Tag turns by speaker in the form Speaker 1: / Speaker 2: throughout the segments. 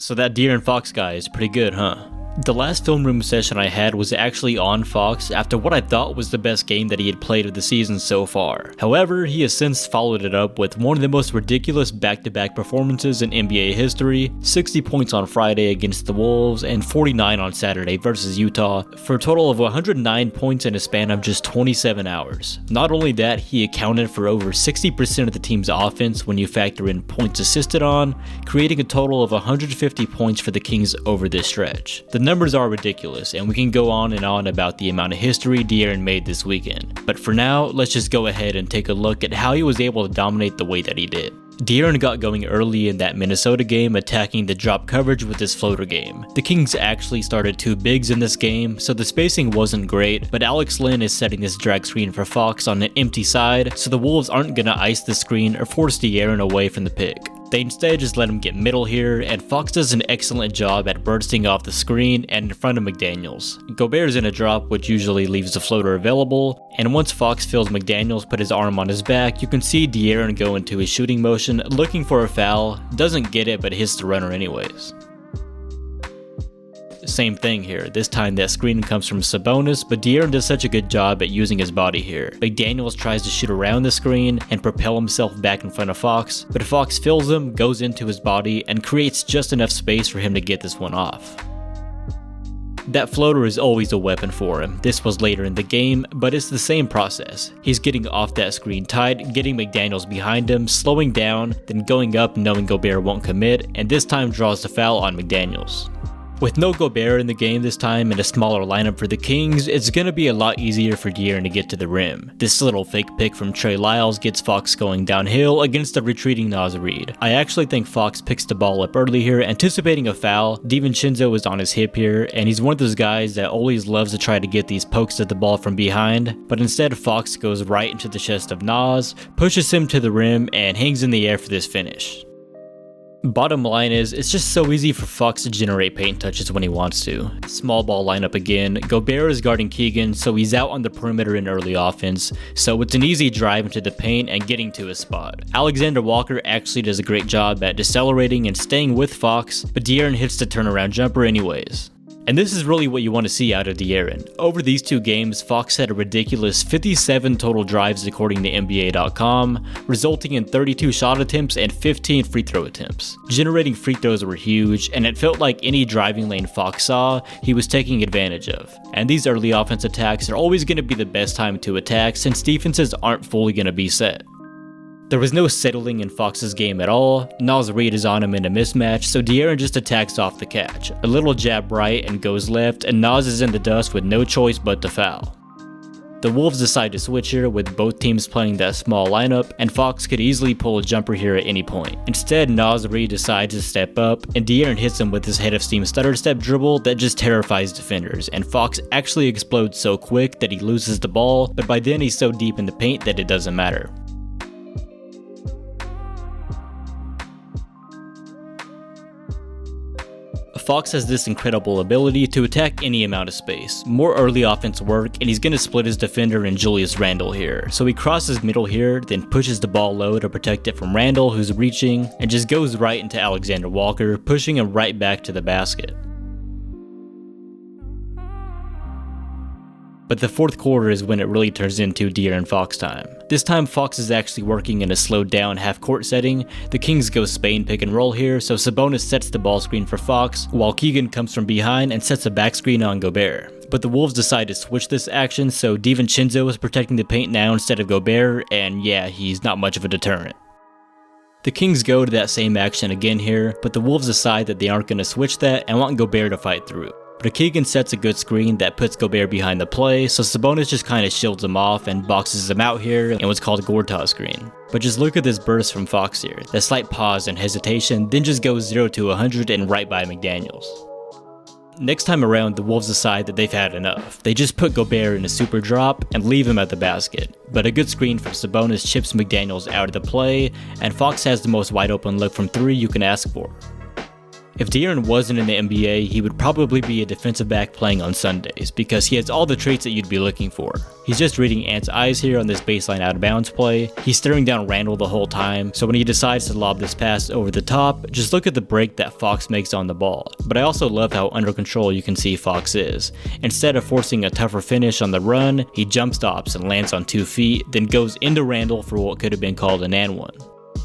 Speaker 1: So that De'Aaron Fox guy is pretty good, huh? The last film room session I had was actually on Fox after what I thought was the best game that he had played of the season so far. However, he has since followed it up with one of the most ridiculous back-to-back performances in NBA history, 60 points on Friday against the Wolves and 49 on Saturday versus Utah, for a total of 109 points in a span of just 27 hours. Not only that, he accounted for over 60% of the team's offense when you factor in points assisted on, creating a total of 150 points for the Kings over this stretch. The numbers are ridiculous, and we can go on and on about the amount of history De'Aaron made this weekend. But for now, let's just go ahead and take a look at how he was able to dominate the way that he did. De'Aaron got going early in that Minnesota game, attacking the drop coverage with his floater game. The Kings actually started 2 bigs in this game, so the spacing wasn't great, but Alex Len is setting this drag screen for Fox on an empty side, so the Wolves aren't gonna ice the screen or force De'Aaron away from the pick. They instead just let him get middle here, and Fox does an excellent job at bursting off the screen and in front of McDaniels. Gobert's in a drop, which usually leaves the floater available, and once Fox feels McDaniels put his arm on his back, you can see De'Aaron go into his shooting motion, looking for a foul, doesn't get it but hits the runner anyways. Same thing here, this time that screen comes from Sabonis, but De'Aaron does such a good job at using his body here. McDaniels tries to shoot around the screen and propel himself back in front of Fox, but Fox fills him, goes into his body, and creates just enough space for him to get this one off. That floater is always a weapon for him. This was later in the game, but it's the same process. He's getting off that screen tight, getting McDaniels behind him, slowing down, then going up knowing Gobert won't commit, and this time draws the foul on McDaniels. With no Gobert in the game this time and a smaller lineup for the Kings, it's gonna be a lot easier for De'Aaron to get to the rim. This little fake pick from Trey Lyles gets Fox going downhill against the retreating Naz Reid. I actually think Fox picks the ball up early here, anticipating a foul. DiVincenzo is on his hip here, and he's one of those guys that always loves to try to get these pokes at the ball from behind, but instead Fox goes right into the chest of Naz, pushes him to the rim, and hangs in the air for this finish. Bottom line is, it's just so easy for Fox to generate paint touches when he wants to. Small ball lineup again, Gobert is guarding Keegan, so he's out on the perimeter in early offense, so it's an easy drive into the paint and getting to his spot. Alexander Walker actually does a great job at decelerating and staying with Fox, but De'Aaron hits the turnaround jumper anyways. And this is really what you want to see out of De'Aaron. Over these 2 games, Fox had a ridiculous 57 total drives according to NBA.com, resulting in 32 shot attempts and 15 free throw attempts. Generating free throws were huge, and it felt like any driving lane Fox saw, he was taking advantage of. And these early offense attacks are always going to be the best time to attack since defenses aren't fully going to be set. There was no settling in Fox's game at all. Naz Reid is on him in a mismatch, so De'Aaron just attacks off the catch. A little jab right and goes left, and Naz is in the dust with no choice but to foul. The Wolves decide to switch here with both teams playing that small lineup, and Fox could easily pull a jumper here at any point. Instead, Naz Reid decides to step up, and De'Aaron hits him with his head of steam stutter step dribble that just terrifies defenders, and Fox actually explodes so quick that he loses the ball, but by then he's so deep in the paint that it doesn't matter. Fox has this incredible ability to attack any amount of space. More early offense work, and he's gonna split his defender in Julius Randle here. So he crosses middle here, then pushes the ball low to protect it from Randle, who's reaching, and just goes right into Alexander Walker, pushing him right back to the basket. But the 4th quarter is when it really turns into De'Aaron Fox time. This time Fox is actually working in a slowed down half-court setting. The Kings go Spain pick and roll here, so Sabonis sets the ball screen for Fox, while Keegan comes from behind and sets a back screen on Gobert. But the Wolves decide to switch this action, so DiVincenzo is protecting the paint now instead of Gobert, and yeah, he's not much of a deterrent. The Kings go to that same action again here, but the Wolves decide that they aren't going to switch that and want Gobert to fight through. But Keegan sets a good screen that puts Gobert behind the play, so Sabonis just kinda shields him off and boxes him out here in what's called a Gortat screen. But just look at this burst from Fox here. That slight pause and hesitation, then just goes 0 to 100 and right by McDaniels. Next time around, the Wolves decide that they've had enough. They just put Gobert in a super drop and leave him at the basket. But a good screen from Sabonis chips McDaniels out of the play, and Fox has the most wide open look from 3 you can ask for. If De'Aaron wasn't in the NBA, he would probably be a defensive back playing on Sundays because he has all the traits that you'd be looking for. He's just reading Ant's eyes here on this baseline out of bounds play. He's staring down Randall the whole time, so when he decides to lob this pass over the top, just look at the break that Fox makes on the ball. But I also love how under control you can see Fox is. Instead of forcing a tougher finish on the run, he jump stops and lands on 2 feet, then goes into Randall for what could have been called an and one.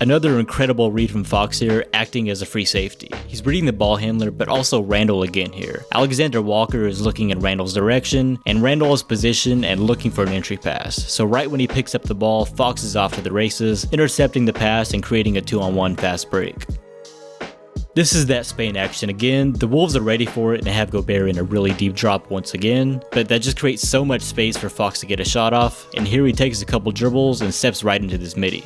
Speaker 1: Another incredible read from Fox here, acting as a free safety. He's reading the ball handler, but also Randall again here. Alexander Walker is looking in Randall's direction, and Randall is positioned and looking for an entry pass. So right when he picks up the ball, Fox is off to the races, intercepting the pass and creating a 2-on-1 fast break. This is that Spain action again. The Wolves are ready for it and have Gobert in a really deep drop once again, but that just creates so much space for Fox to get a shot off, and here he takes a couple dribbles and steps right into this midi.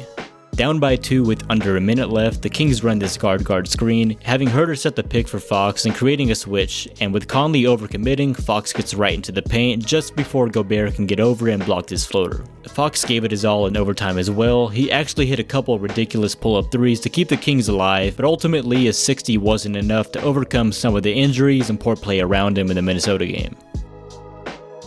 Speaker 1: Down by 2 with under a minute left, the Kings run this guard screen, having Herter set the pick for Fox and creating a switch, and with Conley overcommitting, Fox gets right into the paint just before Gobert can get over and block his floater. Fox gave it his all in overtime as well. He actually hit a couple ridiculous pull-up threes to keep the Kings alive, but ultimately his 60 wasn't enough to overcome some of the injuries and poor play around him in the Minnesota game.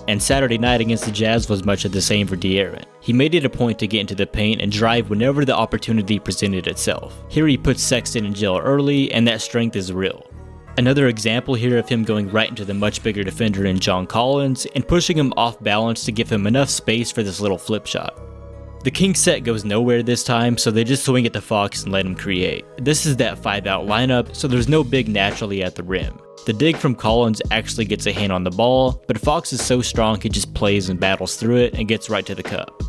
Speaker 1: And Saturday night against the Jazz was much of the same for De'Aaron. He made it a point to get into the paint and drive whenever the opportunity presented itself. Here he puts Sexton in jail early, and that strength is real. Another example here of him going right into the much bigger defender in John Collins and pushing him off balance to give him enough space for this little flip shot. The Kings set goes nowhere this time, so they just swing it to Fox and let him create. This is that 5-out lineup, so there's no big naturally at the rim. The dig from Collins actually gets a hand on the ball, but Fox is so strong he just plays and battles through it and gets right to the cup.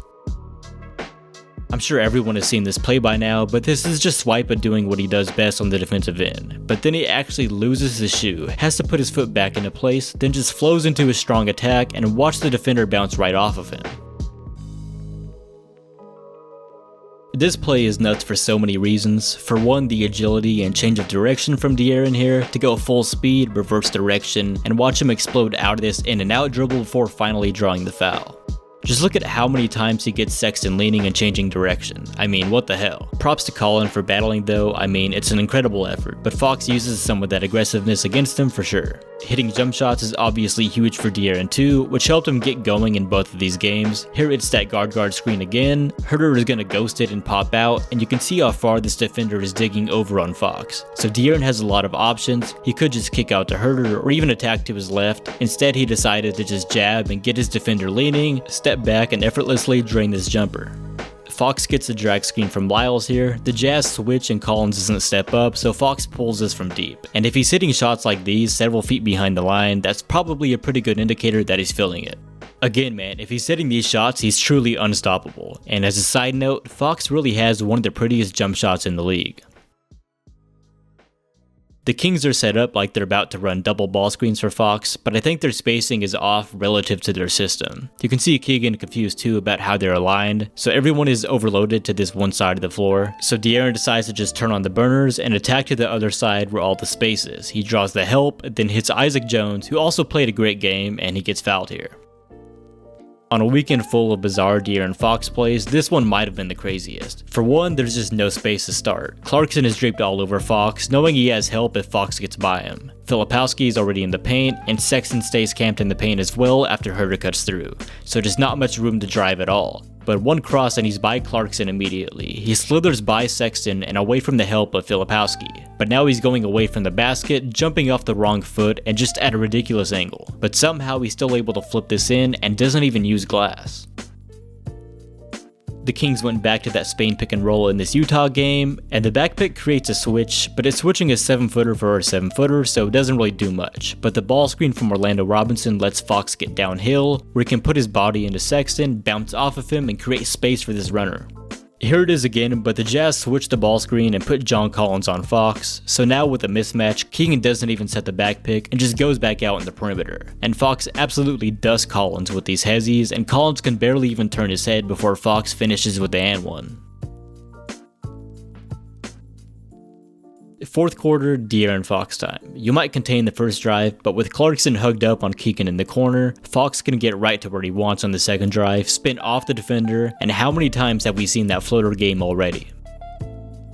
Speaker 1: I'm sure everyone has seen this play by now, but this is just Swipa doing what he does best on the defensive end. But then he actually loses his shoe, has to put his foot back into place, then just flows into his strong attack and watch the defender bounce right off of him. This play is nuts for so many reasons. For one, the agility and change of direction from De'Aaron here to go full speed, reverse direction, and watch him explode out of this in and out dribble before finally drawing the foul. Just look at how many times he gets Sexton leaning and changing direction. I mean, what the hell. Props to Colin for battling though. I mean, it's an incredible effort, but Fox uses some of that aggressiveness against him for sure. Hitting jump shots is obviously huge for De'Aaron too, which helped him get going in both of these games. Here it's that guard screen again. Herter is gonna ghost it and pop out, and you can see how far this defender is digging over on Fox. So De'Aaron has a lot of options. He could just kick out to Herter or even attack to his left. Instead, he decided to just jab and get his defender leaning, step back and effortlessly drain this jumper. Fox gets the drag screen from Lyles here. The Jazz switch and Collins doesn't step up, so Fox pulls this from deep. And if he's hitting shots like these several feet behind the line, that's probably a pretty good indicator that he's feeling it. Again man, if he's hitting these shots, he's truly unstoppable. And as a side note, Fox really has one of the prettiest jump shots in the league. The Kings are set up like they're about to run double ball screens for Fox, but I think their spacing is off relative to their system. You can see Keegan confused too about how they're aligned, so everyone is overloaded to this one side of the floor. So De'Aaron decides to just turn on the burners and attack to the other side where all the space is. He draws the help, then hits Isaac Jones, who also played a great game, and he gets fouled here. On a weekend full of bizarre De'Aaron Fox plays, this one might have been the craziest. For one, there's just no space to start. Clarkson is draped all over Fox, knowing he has help if Fox gets by him. Filipowski is already in the paint, and Sexton stays camped in the paint as well after Herter cuts through, so there's not much room to drive at all. But one cross and he's by Clarkson immediately. He slithers by Sexton and away from the help of Filipowski. But now he's going away from the basket, jumping off the wrong foot and just at a ridiculous angle. But somehow he's still able to flip this in and doesn't even use glass. The Kings went back to that Spain pick and roll in this Utah game, and the back pick creates a switch, but it's switching a 7-footer for a 7-footer, so it doesn't really do much. But the ball screen from Orlando Robinson lets Fox get downhill, where he can put his body into Sexton, bounce off of him, and create space for this runner. Here it is again, but the Jazz switched the ball screen and put John Collins on Fox, so now with a mismatch, Keegan doesn't even set the back pick and just goes back out in the perimeter. And Fox absolutely dusts Collins with these hezzies, and Collins can barely even turn his head before Fox finishes with the and one. Fourth quarter, De'Aaron Fox time. You might contain the first drive, but with Clarkson hugged up on Keegan in the corner, Fox can get right to where he wants on the second drive, spin off the defender, and how many times have we seen that floater game already?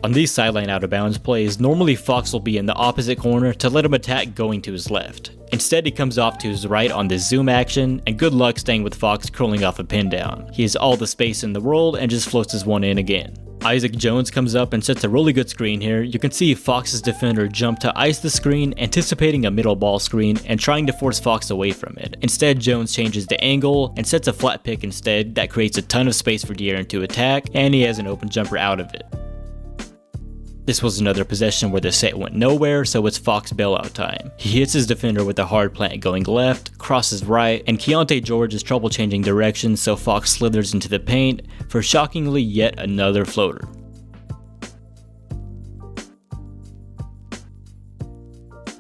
Speaker 1: On these sideline out of bounds plays, normally Fox will be in the opposite corner to let him attack going to his left. Instead, he comes off to his right on this zoom action, and good luck staying with Fox curling off a pin down. He has all the space in the world and just floats his one in again. Isaac Jones comes up and sets a really good screen here. You can see Fox's defender jump to ice the screen, anticipating a middle ball screen and trying to force Fox away from it. Instead, Jones changes the angle and sets a flat pick instead that creates a ton of space for De'Aaron to attack, and he has an open jumper out of it. This was another possession where the set went nowhere, so it's Fox bailout time. He hits his defender with a hard plant going left, crosses right, and Keontae George is trouble changing directions, so Fox slithers into the paint for shockingly yet another floater.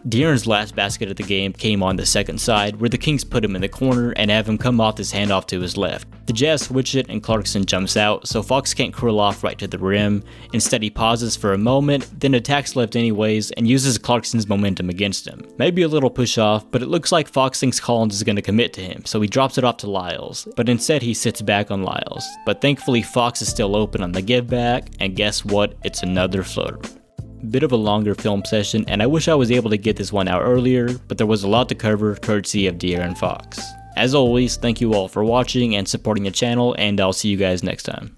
Speaker 1: De'Aaron's last basket of the game came on the second side, where the Kings put him in the corner and have him come off this handoff to his left. The Jazz switch it and Clarkson jumps out, so Fox can't curl off right to the rim. Instead, he pauses for a moment, then attacks left anyways and uses Clarkson's momentum against him. Maybe a little push off, but it looks like Fox thinks Collins is going to commit to him, so he drops it off to Lyles. But instead, he sits back on Lyles. But thankfully, Fox is still open on the give back, and guess what? It's another floater. Bit of a longer film session, and I wish I was able to get this one out earlier, but there was a lot to cover courtesy of De'Aaron Fox. As always, thank you all for watching and supporting the channel, and I'll see you guys next time.